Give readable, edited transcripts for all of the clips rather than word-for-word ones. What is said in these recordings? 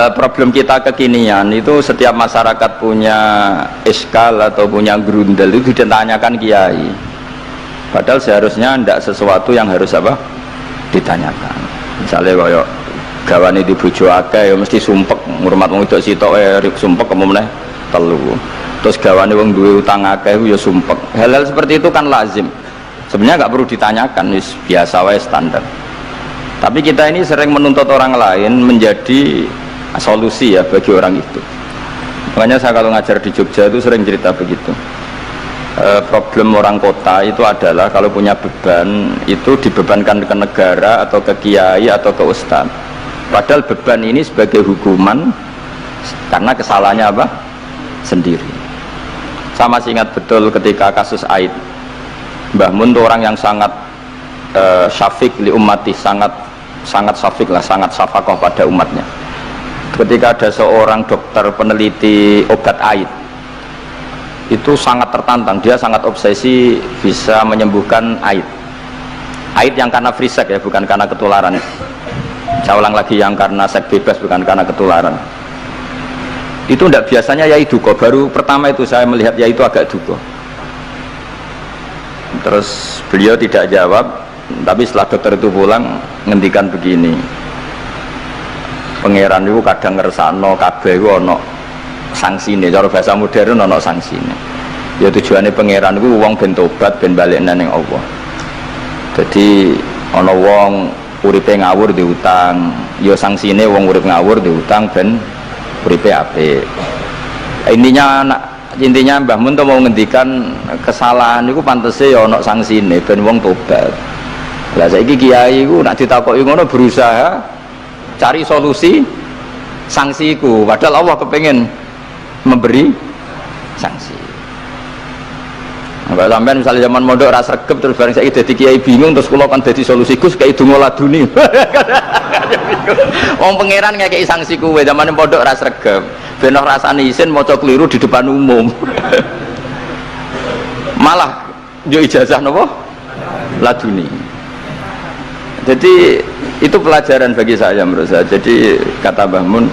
problem kita kekinian itu setiap masyarakat punya iskal atau punya grundel itu ditanyakan kiai. Padahal seharusnya tidak sesuatu yang harus apa ditanyakan. Misalnya kayak gawane di bojo akeh ya mesti sumpek ngurmat wong wedok sitok sumpek kemudian telu. Terus gawane wong duwe utang akeh ya sumpek. Hal-hal seperti itu kan lazim. Sebenarnya nggak perlu ditanyakan, wis biasa wae standar. Tapi kita ini sering menuntut orang lain menjadi solusi ya bagi orang itu. Makanya saya kalau ngajar di Jogja itu sering cerita begitu. Problem orang kota itu adalah kalau punya beban itu dibebankan ke negara atau ke kiai atau ke ustadz. Padahal beban ini sebagai hukuman karena kesalahannya apa? Sendiri. Saya masih ingat betul ketika kasus Aid. Mbah Mun itu orang yang sangat syafiq li ummati, sangat syafiq lah, sangat syafaqah pada umatnya. Ketika ada seorang dokter peneliti obat Aid, itu sangat tertantang, dia sangat obsesi bisa menyembuhkan Aid. Aid yang karena free sex ya, bukan karena ketularan. Saya ulang lagi, yang karena seks bebas, bukan karena ketularan. Itu tidak biasanya yai duka. Baru pertama itu saya melihat yai itu agak duka. Terus beliau tidak jawab, tapi setelah dokter itu pulang ngendikan begini, pangeran itu kadang ngersano kabeh itu ono sanksine, cara bahasa modern ono sanksine. Ya tujuannya pangeran itu wong ben tobat ben balik nang Allah. Jadi ono wong uripe ngawur diutang, ya sanksine wong urip ngawur diutang ben uripe apik. Intinya Mbah Mun tuh mau ngendikan kesalahan itu pantese ya ono sanksine ben wong tobat. Lah saiki kiai iku nek ditakoki ngono berusaha cari solusi sanksiku, padahal Allah kepengen memberi sanksi. Mbak sampean misalnya zaman mondok ra sregep terus bareng saiki dadi kiai bingung terus kula kan dadi solusi Gus kayak donga laduni. Wong pangeran ngekeki sanksi kuwe zaman mondok ra sregep. Ben ora rasane isin maca kliru di depan umum. Malah yo ijazah napa? Laduni. Jadi itu pelajaran bagi saya menurut saya. Jadi kata Mbah Mun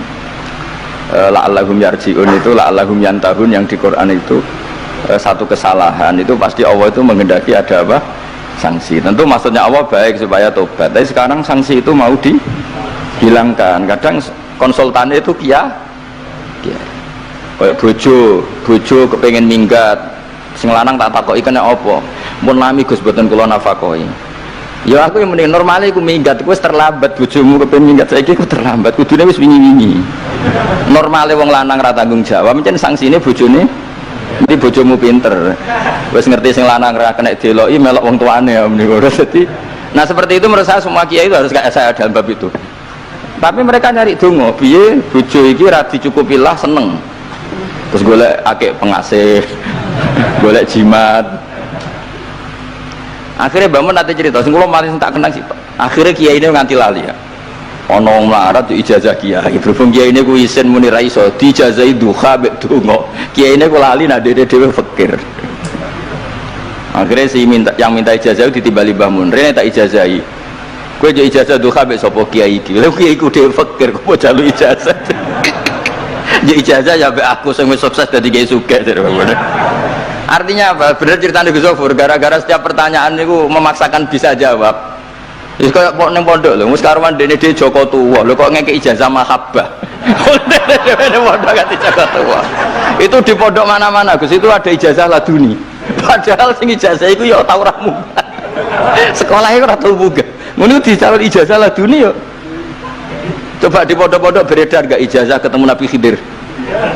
la'allahum yarji'un itu la'allahum yantahun yang di Quran itu satu kesalahan itu pasti Allah itu menghendaki ada apa? Sanksi. Tentu maksudnya Allah baik supaya tobat. Tapi sekarang sanksi itu mau dihilangkan. Kadang konsultannya itu kayak bojo kepengen minggat sing lanang tak takoki kena apa mun lami Gus boten kula nafakoi ya aku yang mending normale aku minggat aku wis terlambat bojomu kepengen minggat saiki aku terlambat kudune wis wingi-wingi normale wong lanang ra tanggung jawab mencen sanksine bojone iki bojomu pinter wis ngerti sing lanang ra kena deloki melok wong tuane ya menika dadi nah seperti itu menurut saya semua kiai itu harus kayak saya dalam bab itu. Tapi mereka nyari dongo, piye bojo iki ra dicukupilah seneng. Terus golek akeh pengasih, golek jimat. Akhirnya Mbah Mun nate cerita, sing kula mari tak kenang sih. Akhirnya kiai ini nganti lali ya. Ana wong melarat ijazah kiai. Berhubung kiai ini ku isin muni ra iso dijazahi duha mek donga. Kiai ini ku lali nek dhewe fakir. Akhirnya yang minta ijazah ditimbali Mbah Mun, rene tak ijazahi. Kowe yo ijazah duha mek sapa kiai iki. Lha kiai ku dhewe fakir kok jalu ijazah. Ya ijazah ya mek aku sing wis sukses dadi kiai sugih. Artinya apa? Bener ceritane Gus Zofur gara-gara setiap pertanyaan niku memaksakan bisa jawab. Wis koyo ning pondok lho, wis karuan dene dhewe Joko tuwa. Lho kok ngekek ijazah mahabbah. Dene pondok ganti Joko tuwa. Itu di pondok mana-mana Gus itu ada ijazah laduni. Padahal sing ijazah iku ya tau ra munggah. Sekolahnya ora tau munggah. Ngono dicalon ijazah laduni yo. Coba di pondok-pondok beredar gak ijazah ketemu Nabi Khidir?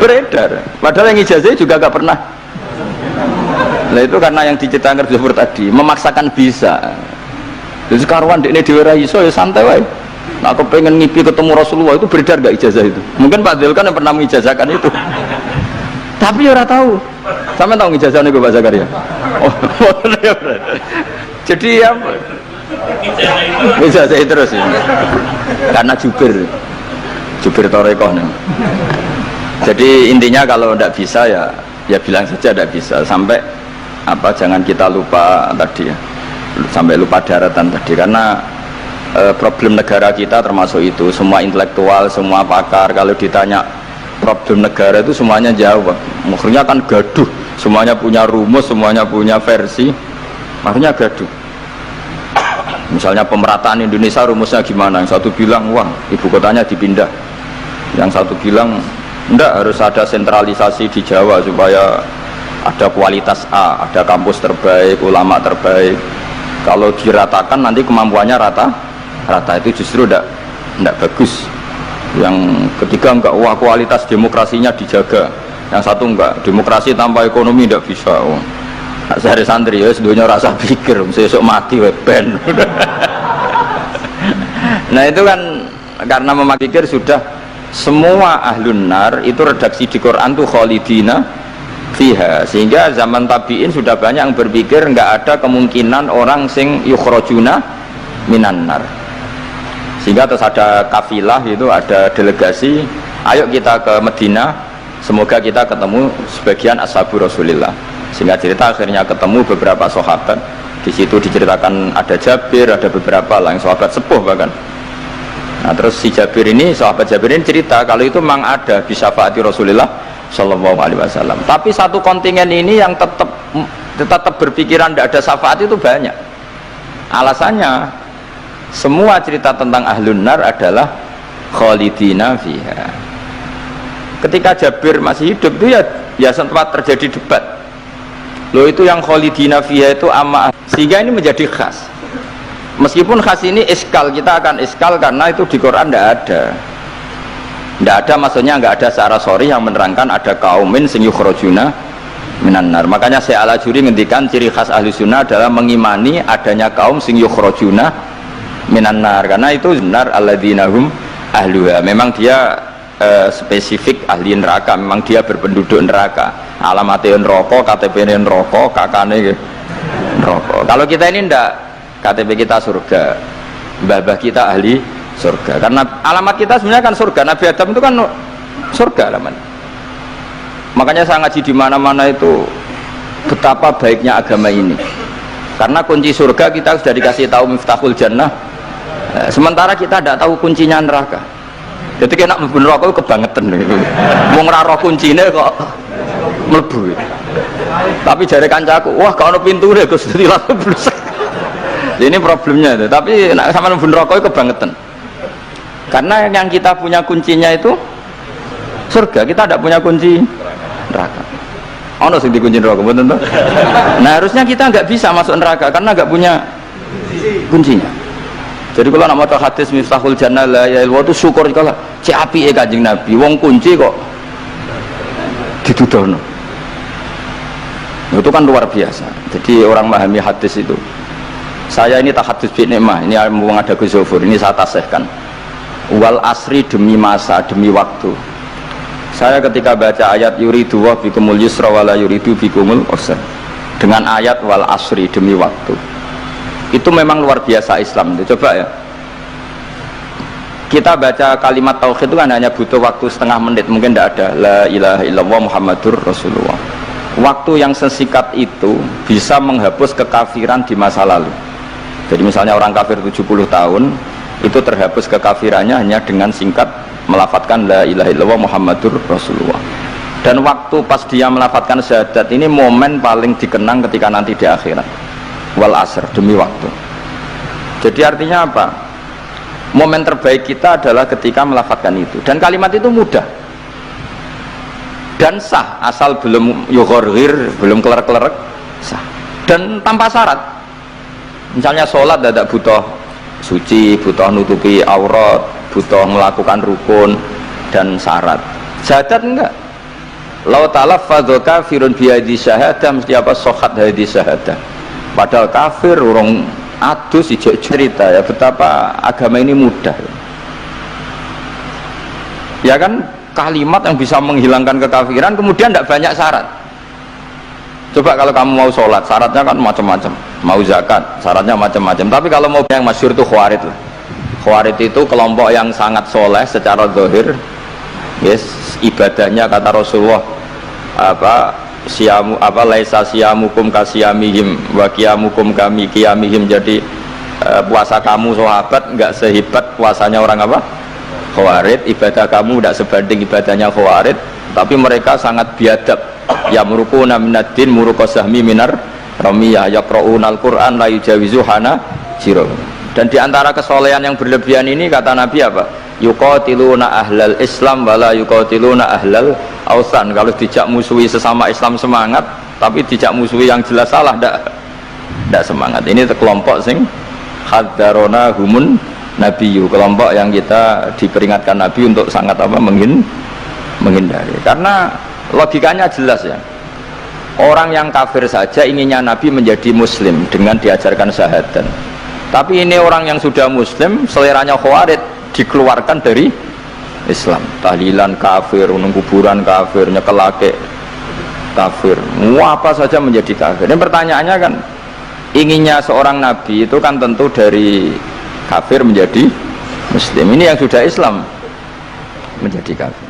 Beredar. Padahal yang ijazah juga gak pernah. Nah itu karena yang diceritakan Zufur tadi memaksakan bisa. Jadi karuan dekne dhewe ra iso ya santai wae. Nah aku pengen ngipi ketemu Rasulullah itu beredar gak ijazah itu? Mungkin Pak Dil kan yang pernah mengijazahkan itu. Tapi ora tahu. Sampeyan tahu ijazahnya Pak Zakaria? Oh, ya jadi ya ijazah itu terus ya. Karena jubir Torekoh nih. Jadi intinya kalau tidak bisa ya bilang saja tidak bisa. Sampai apa jangan kita lupa tadi ya, sampai lupa daratan tadi karena problem negara kita termasuk itu. Semua intelektual, semua pakar kalau ditanya problem negara itu semuanya jawab. Akhirnya kan gaduh, semuanya punya rumus, semuanya punya versi, akhirnya gaduh. Misalnya pemerataan Indonesia rumusnya gimana? Yang satu bilang wah ibu kotanya dipindah, yang satu bilang enggak, harus ada sentralisasi di Jawa supaya ada kualitas A, ada kampus terbaik, ulama terbaik. Kalau diratakan nanti kemampuannya rata itu justru enggak bagus. Yang ketiga enggak, wah kualitas demokrasinya dijaga. Yang satu enggak, demokrasi tanpa ekonomi enggak bisa. Sehari santri ya sedunia rasa pikir, besok mati ben. Nah itu kan karena memakai pikir sudah semua ahlun nar itu redaksi di Quran tuh khalidina fiha, sehingga zaman tabi'in sudah banyak yang berpikir enggak ada kemungkinan orang sing yukhrajuna minan nar. Sehingga terus ada kafilah itu, ada delegasi, ayo kita ke Medina, semoga kita ketemu sebagian ashabu Rasulillah. Sehingga cerita akhirnya ketemu beberapa sahabat. Di situ diceritakan ada Jabir, ada beberapa lah yang sahabat sepuh bahkan. Nah terus si Jabir ini, sahabat Jabir ini cerita kalau itu memang ada bisa syafaati Rasulullah Shallallahu Alaihi Wasallam. Tapi satu kontingen ini yang tetap berpikiran tidak ada syafaat itu banyak. Alasannya semua cerita tentang ahlun nar adalah khalidina fiha. Ketika Jabir masih hidup itu ya sempat terjadi debat. Loh itu yang khalidina fiha itu amma, sehingga ini menjadi khas. Meskipun khas ini iskal, kita akan iskal karena itu di Quran tidak ada maksudnya nggak ada secara sorry yang menerangkan ada kaumin sing yukhrajuna minan nar. Makanya saya Al-Ajuri ngendikan ciri khas ahli sunnah adalah mengimani adanya kaum sing yukhrajuna minan nar, karena itu nar alladzina hum ahluha. Memang dia spesifik ahli neraka, memang dia berpenduduk neraka. Alamatnya neraka, KTP-nya neraka, kakane neraka. Kalau kita ini ndak, KTP kita surga, mbah-mbah kita ahli surga, karena alamat kita sebenarnya kan surga. Nabi Adam itu kan surga alamat. Makanya saya ngaji di mana-mana itu betapa baiknya agama ini, karena kunci surga kita sudah dikasih tahu miftahul jannah, sementara kita tidak tahu kuncinya neraka. Jadi kena mlebu neraka itu kebangetan gitu. Wong ora roh kuncine kok mlebu. Tapi jare kancaku, wah gak ono pintune Gus, dadi langsung blus. Ini problemnya itu. Tapi nek sampean mlebu neraka itu kebangetan. Karena yang kita punya kuncinya itu surga, kita tidak punya kunci neraka. Ono sing dikunci neraka mboten to? Nah, harusnya kita nggak bisa masuk neraka karena nggak punya kuncinya. Jadi kalau nak maca hadis miftahul jannah la ilaha illallah itu syukur kalau cek apike Kanjeng Nabi, wong kunci kok ditudono. Itu kan luar biasa. Jadi orang memahami hadis itu. Saya ini tahadus bi nikmah, ini mumpung ada Gus Zofur, ini saya tasihkan. Wal asri demi masa, demi waktu. Saya ketika baca ayat yuridu wa bikumul yusra wala yuridu bikumul usra, dengan ayat wal asri demi waktu, itu memang luar biasa Islam itu. Coba ya, kita baca kalimat tauhid itu kan hanya butuh waktu setengah menit, mungkin tidak ada la ilaha illallah Muhammadur Rasulullah. Waktu yang sesikat itu bisa menghapus kekafiran di masa lalu. Jadi misalnya orang kafir 70 tahun itu terhapus kekafirannya hanya dengan singkat melafadzkan la ilaha illallah Muhammadur Rasulullah. Dan waktu pas dia melafadzkan syahadat ini momen paling dikenang ketika nanti di akhirat. Wal asr demi waktu. Jadi artinya apa? Momen terbaik kita adalah ketika melafadzkan itu. Dan kalimat itu mudah dan sah asal belum yughorghir, belum kelerek-kelerek, sah. Dan tanpa syarat. Misalnya sholat tidak butuh suci, butuh nutupi aurat, butuh melakukan rukun dan syarat. Syahadat enggak. Lau talaffadhu kafirun bihadhi syahadah, mesti apa sohat hadhi syahadah. Padahal kafir orang adus ijek cerita ya betapa agama ini mudah. Ya kan, kalimat yang bisa menghilangkan kekafiran kemudian tidak banyak syarat. Coba kalau kamu mau sholat, syaratnya kan macam-macam. Mau zakat, syaratnya macam-macam. Tapi kalau mau yang masyhur itu khawarid lah. Khawarid itu kelompok yang sangat soleh secara zahir. Yes, ibadahnya kata Rasulullah siamu laisa siamukum kasiyamihim wa qiyamukum kami qiyamihim. Jadi puasa kamu sahabat nggak sehebat puasanya orang apa? Khawarij, ibadah kamu tidak sebanding ibadahnya Khawarij, tapi mereka sangat biadab. Ya murukuna minaddin murukosahmi minar ramiyah yaqra'unal Qur'an la yujawizu hana jiro. Dan diantara kesolehan yang berlebihan ini kata Nabi apa? Yuqatiluna ahlal Islam wala yuqatiluna ahlal ausan. Kalau dijak musuhi sesama Islam semangat, tapi dijak musuhi yang jelas salah tidak semangat. Ini kelompok sing hadarona humun nabiyu, kelompok yang kita diperingatkan Nabi untuk sangat apa menghindari. Karena logikanya jelas ya, orang yang kafir saja inginnya Nabi menjadi muslim dengan diajarkan syahadat, tapi ini orang yang sudah muslim seleranya Khawarij dikeluarkan dari Islam, tahlilan kafir, unung kuburan kafir, nyekelake kafir, apa saja menjadi kafir. Dan pertanyaannya kan, inginnya seorang Nabi itu kan tentu dari kafir menjadi muslim. Ini yang sudah Islam menjadi kafir.